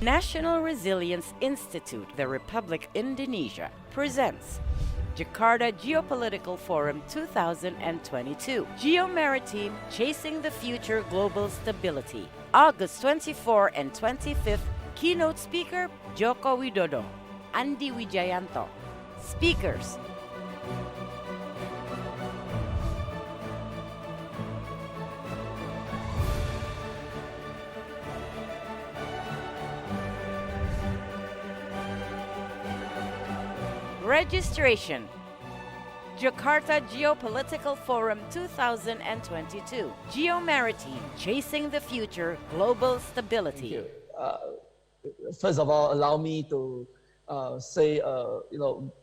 National Resilience Institute, the Republic Indonesia, presents Jakarta Geopolitical Forum 2022. Maritim, Chasing the Future Global Stability. August 24 and 25th, keynote speaker Joko Widodo, Andi Wijayanto. Speakers: registration. Jakarta Geopolitical Forum 2022. Maritim, Chasing the Future Global Stability. Thank you. First of all, allow me to say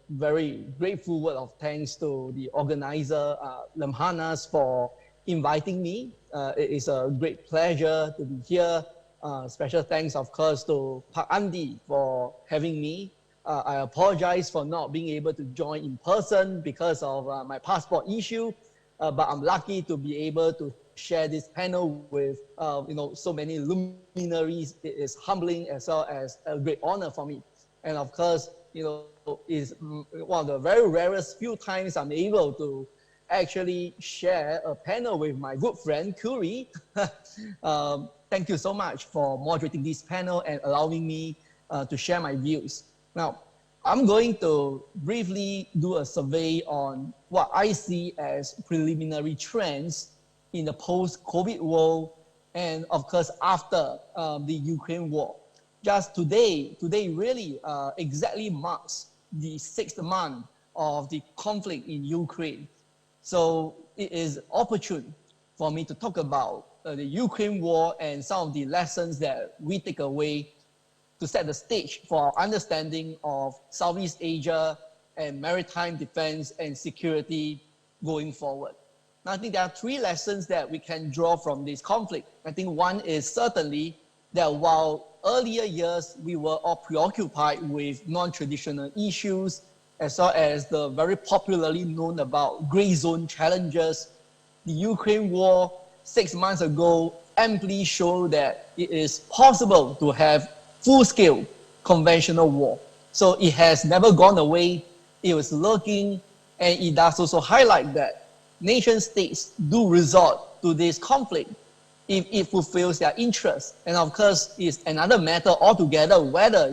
very grateful word of thanks to the organizer, Lemhannas, for inviting me. It is a great pleasure to be here. Special thanks, of course, to Pak Andi for having me. I apologize for not being able to join in person because of my passport issue, but I'm lucky to be able to share this panel with so many luminaries. It is humbling as well as a great honor for me. And of course, is one of the very rarest few times I'm able to actually share a panel with my good friend Kuri. Thank you so much for moderating this panel and allowing me to share my views. Now, I'm going to briefly do a survey on what I see as preliminary trends in the post-COVID world, and of course after the Ukraine war. Just today really exactly marks the 6th month of the conflict in Ukraine. So it is opportune for me to talk about the Ukraine war and some of the lessons that we take away to set the stage for our understanding of Southeast Asia and maritime defense and security going forward. Now, I think there are three lessons that we can draw from this conflict. I think one is certainly that while earlier years we were all preoccupied with non-traditional issues, as well as the very popularly known about gray zone challenges, the Ukraine war 6 months ago amply showed that it is possible to have full-scale conventional war. So it has never gone away. It was lurking, and it does also highlight that nation states do resort to this conflict if it fulfills their interests. And of course, it's another matter altogether whether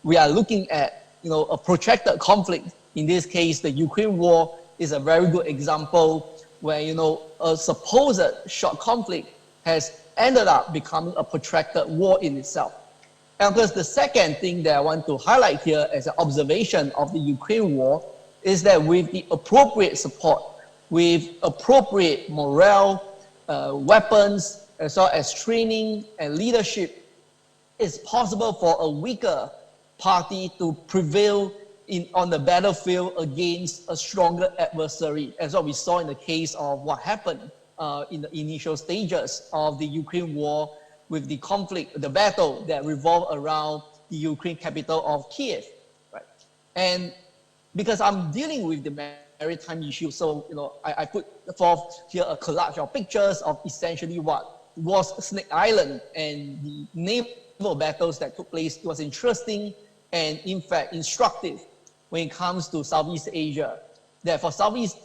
we are looking at a protracted conflict. In this case, the Ukraine war is a very good example where a supposed short conflict has ended up becoming a protracted war in itself. And of course, the second thing that I want to highlight here as an observation of the Ukraine war is that with the appropriate support, with appropriate morale, weapons, as well as training and leadership, it's possible for a weaker party to prevail on the battlefield against a stronger adversary, as what we saw in the case of what happened in the initial stages of the Ukraine war, with the conflict, the battle that revolved around the Ukraine capital of Kiev, right? And because I'm dealing with the maritime issue, so I put forth here a collage of pictures of essentially what was Snake Island and the naval battles that took place. It was interesting and in fact instructive when it comes to Southeast Asia. That for Southeast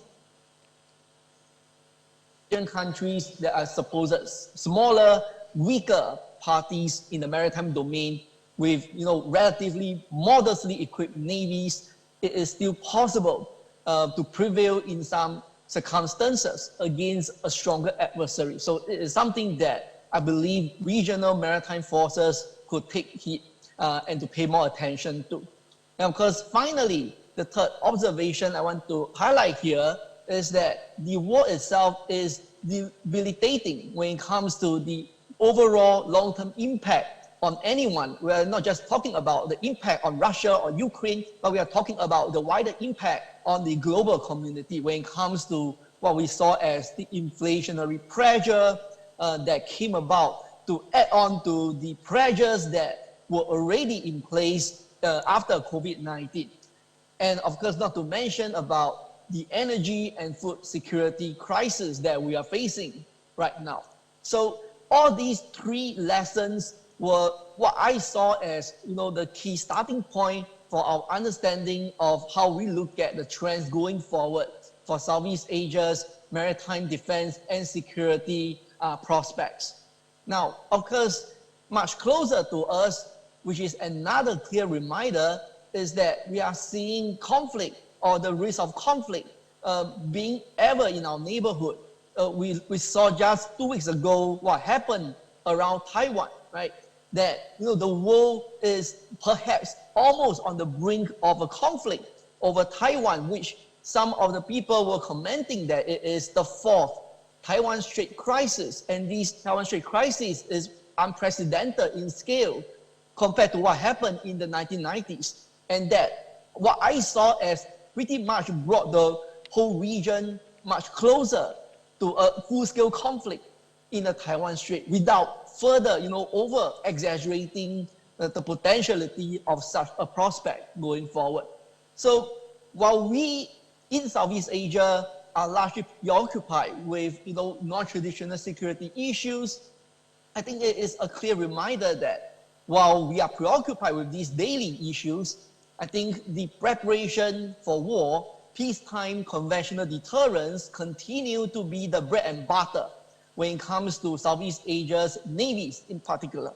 Asian countries that are supposed smaller, weaker parties in the maritime domain with relatively modestly equipped navies, it is still possible to prevail in some circumstances against a stronger adversary. So it is something that I believe regional maritime forces could take heed and to pay more attention to. And of course, finally, the third observation I want to highlight here is that the war itself is debilitating when it comes to the overall long-term impact on anyone. We are not just talking about the impact on Russia or Ukraine, but we are talking about the wider impact on the global community when it comes to what we saw as the inflationary pressure that came about to add on to the pressures that were already in place after COVID-19. And of course, not to mention about the energy and food security crisis that we are facing right now. So all these three lessons were what I saw as, the key starting point for our understanding of how we look at the trends going forward for Southeast Asia's maritime defense and security prospects. Now, of course, much closer to us, which is another clear reminder, is that we are seeing conflict or the risk of conflict being ever in our neighborhood. We saw just 2 weeks ago what happened around Taiwan, right? That the world is perhaps almost on the brink of a conflict over Taiwan, which some of the people were commenting that it is the fourth Taiwan Strait crisis, and this Taiwan Strait crisis is unprecedented in scale compared to what happened in the 1990s. And that what I saw as pretty much brought the whole region much closer to a full-scale conflict in the Taiwan Strait without further, over-exaggerating the potentiality of such a prospect going forward. So while we in Southeast Asia are largely preoccupied with, non-traditional security issues, I think it is a clear reminder that while we are preoccupied with these daily issues, I think the preparation for war, peacetime conventional deterrence continue to be the bread and butter when it comes to Southeast Asia's navies in particular.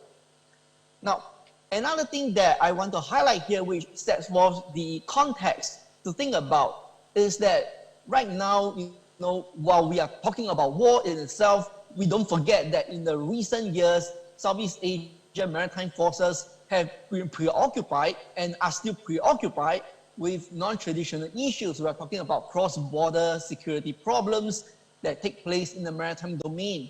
Now, another thing that I want to highlight here, which sets forth the context to think about, is that right now, while we are talking about war in itself, we don't forget that in the recent years, Southeast Asia maritime forces have been preoccupied and are still preoccupied with non-traditional issues. We are talking about cross-border security problems that take place in the maritime domain.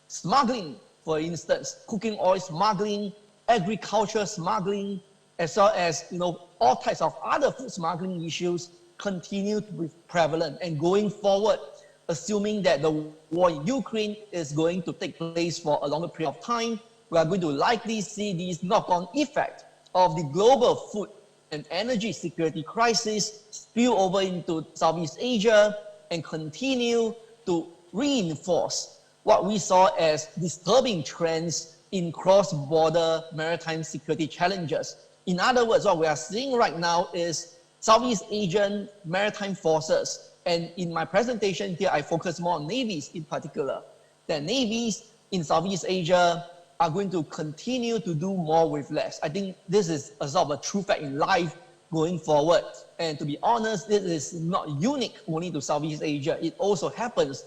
Smuggling, for instance, cooking oil smuggling, agriculture smuggling, as well as all types of other food smuggling issues continue to be prevalent. And going forward, assuming that the war in Ukraine is going to take place for a longer period of time, we are going to likely see these knock-on effect of the global food and energy security crisis spill over into Southeast Asia and continue to reinforce what we saw as disturbing trends in cross-border maritime security challenges. In other words, what we are seeing right now is Southeast Asian maritime forces, and in my presentation here, I focus more on navies in particular. The navies in Southeast Asia are going to continue to do more with less. I think this is a sort of a true fact in life going forward. And to be honest, this is not unique only to Southeast Asia. It also happens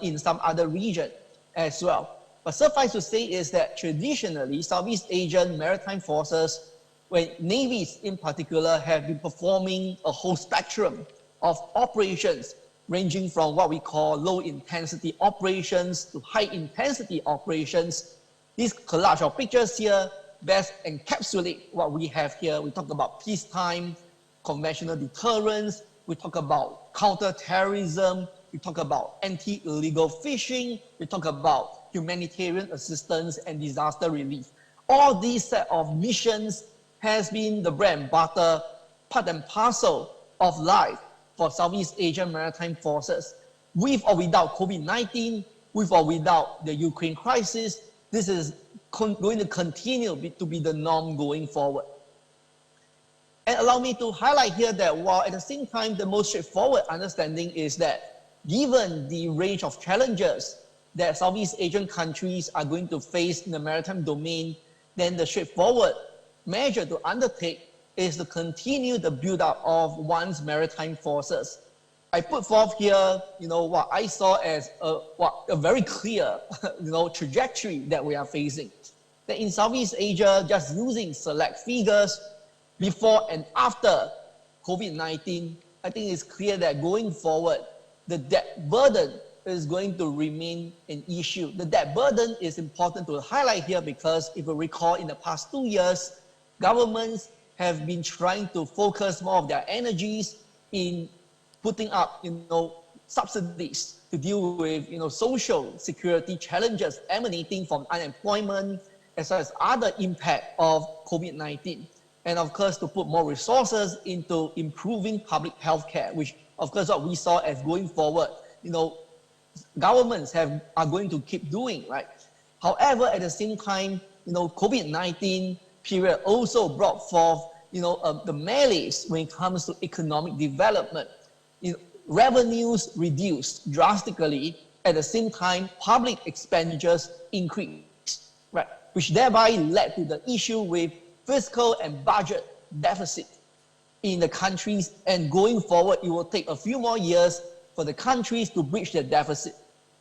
in some other region as well. But suffice to say is that traditionally, Southeast Asian maritime forces, when navies in particular, have been performing a whole spectrum of operations ranging from what we call low-intensity operations to high-intensity operations. This collage of pictures here best encapsulate what we have here. We talk about peacetime, conventional deterrence, we talk about counter-terrorism, we talk about anti-illegal fishing, we talk about humanitarian assistance and disaster relief. All these set of missions has been the bread and butter, part and parcel of life for Southeast Asian maritime forces. With or without COVID-19, with or without the Ukraine crisis, this is going to continue to be the norm going forward. And allow me to highlight here that while at the same time, the most straightforward understanding is that given the range of challenges that Southeast Asian countries are going to face in the maritime domain, then the straightforward measure to undertake is to continue the build-up of one's maritime forces. I put forth here, what I saw as a very clear, trajectory that we are facing. That in Southeast Asia, just using select figures before and after COVID-19, I think it's clear that going forward, the debt burden is going to remain an issue. The debt burden is important to highlight here because if you recall, in the past 2 years, governments have been trying to focus more of their energies in putting up, subsidies to deal with, social security challenges emanating from unemployment, as well as other impact of COVID-19. And of course, to put more resources into improving public health care, which of course what we saw as going forward, governments are going to keep doing, right? However, at the same time, COVID-19 period also brought forth, the malaise when it comes to economic development. Revenues reduced drastically. At the same time, public expenditures increased, right? Which thereby led to the issue with fiscal and budget deficit in the countries. And going forward, it will take a few more years for the countries to bridge their deficit.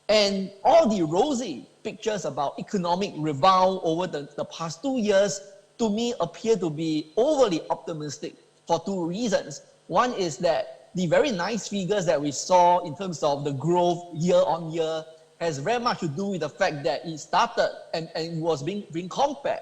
And all the rosy pictures about economic rebound over the past 2 years, to me, appear to be overly optimistic for two reasons. One is that the very nice figures that we saw in terms of the growth year on year has very much to do with the fact that it started and was being compared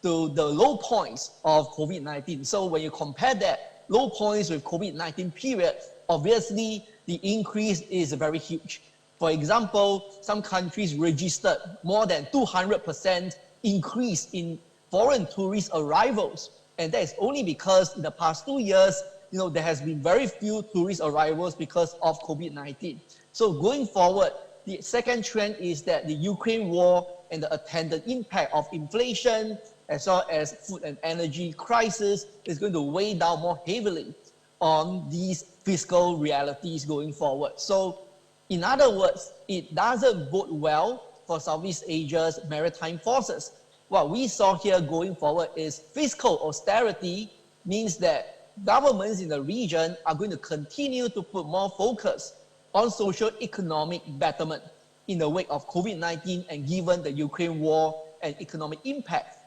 to the low points of COVID-19. So when you compare that low points with COVID-19 period, obviously the increase is very huge. For example, some countries registered more than 200% increase in foreign tourist arrivals. And that is only because in the past 2 years, there has been very few tourist arrivals because of COVID-19. So going forward, the second trend is that the Ukraine war and the attendant impact of inflation, as well as food and energy crisis, is going to weigh down more heavily on these fiscal realities going forward. So in other words, it doesn't bode well for Southeast Asia's maritime forces. What we saw here going forward is fiscal austerity means that governments in the region are going to continue to put more focus on socio-economic betterment in the wake of COVID-19, and given the Ukraine war and economic impact,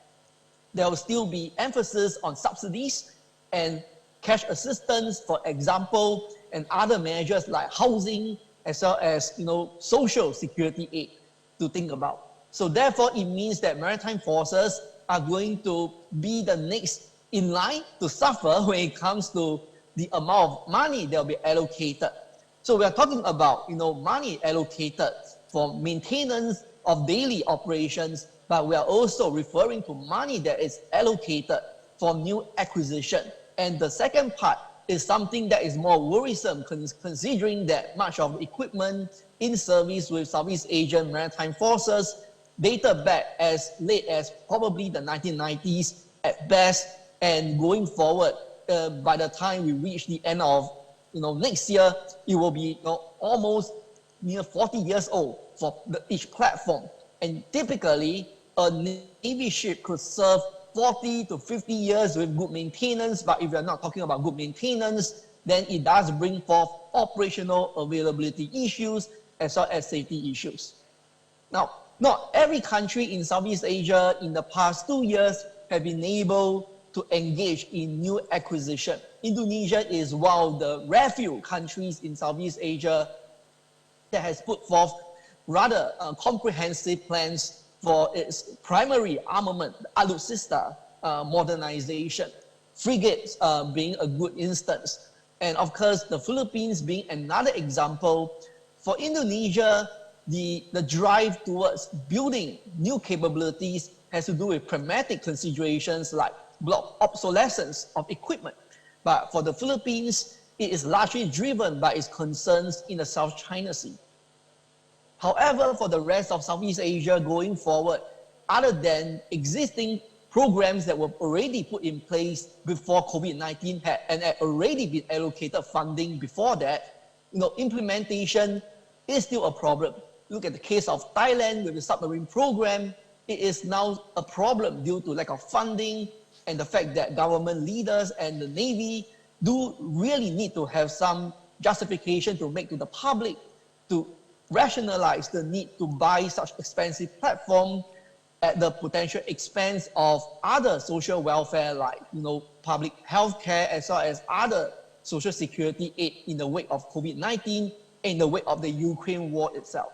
there will still be emphasis on subsidies and cash assistance, for example, and other measures like housing, as well as social security aid to think about. So therefore, it means that maritime forces are going to be the next in line to suffer when it comes to the amount of money that will be allocated. So we are talking about money allocated for maintenance of daily operations, but we are also referring to money that is allocated for new acquisition. And the second part is something that is more worrisome, considering that much of the equipment in service with Southeast Asian maritime forces dated back as late as probably the 1990s at best. And going forward, by the time we reach the end of next year, it will be almost near 40 years old for each platform. And typically, a Navy ship could serve 40 to 50 years with good maintenance. But if you're not talking about good maintenance, then it does bring forth operational availability issues as well as safety issues. Now, not every country in Southeast Asia in the past 2 years have been able to engage in new acquisition. Indonesia is one of the rare few countries in Southeast Asia that has put forth rather comprehensive plans for its primary armament, alutsista modernization, frigates being a good instance. And of course, the Philippines being another example. For Indonesia, the drive towards building new capabilities has to do with pragmatic considerations like obsolescence of equipment. But for the Philippines, it is largely driven by its concerns in the South China Sea. However, for the rest of Southeast Asia going forward, other than existing programs that were already put in place before COVID-19 had already been allocated funding before that, implementation is still a problem. Look at the case of Thailand with the submarine program. It is now a problem due to lack of funding and the fact that government leaders and the Navy do really need to have some justification to make to the public to rationalize the need to buy such expensive platform at the potential expense of other social welfare like public health care as well as other social security aid in the wake of COVID-19 and in the wake of the Ukraine war itself.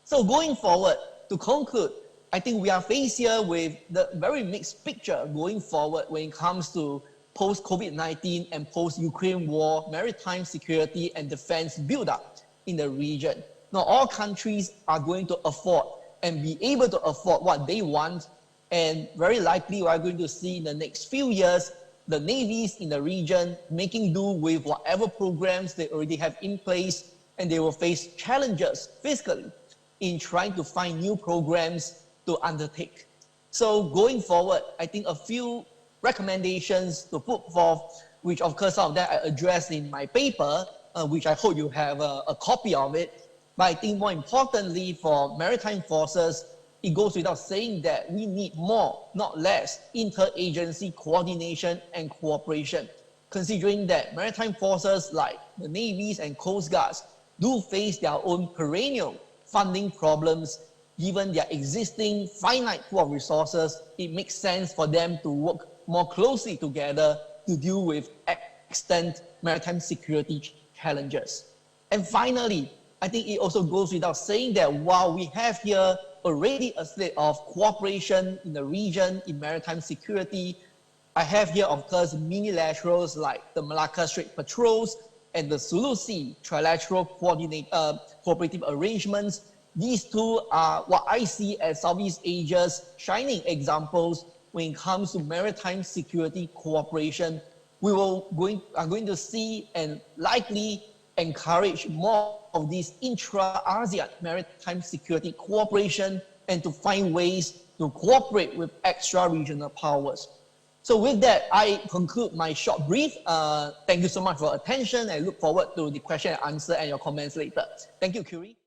So going forward, to conclude, I think we are faced here with the very mixed picture going forward when it comes to post-COVID-19 and post-Ukraine war, maritime security and defense build-up in the region. Not all countries are going to afford and be able to afford what they want, and very likely we are going to see in the next few years the navies in the region making do with whatever programs they already have in place, and they will face challenges fiscally in trying to find new programs to undertake. So going forward, I think a few recommendations to put forth, which of course some of that I addressed in my paper, which I hope you have a copy of it. But I think more importantly for maritime forces, it goes without saying that we need more, not less, interagency coordination and cooperation, considering that maritime forces like the navies and coast guards do face their own perennial funding problems. Given their existing finite pool of resources, it makes sense for them to work more closely together to deal with extant maritime security challenges. And finally, I think it also goes without saying that while we have here already a slate of cooperation in the region in maritime security, I have here, of course, minilaterals like the Malacca Strait Patrols and the Sulu Sea trilateral cooperative arrangements. These two are what I see as Southeast Asia's shining examples when it comes to maritime security cooperation. We are going to see and likely encourage more of this intra-ASEAN maritime security cooperation and to find ways to cooperate with extra-regional powers. So with that, I conclude my short brief. Thank you so much for attention and look forward to the question and answer and your comments later. Thank you, Curie.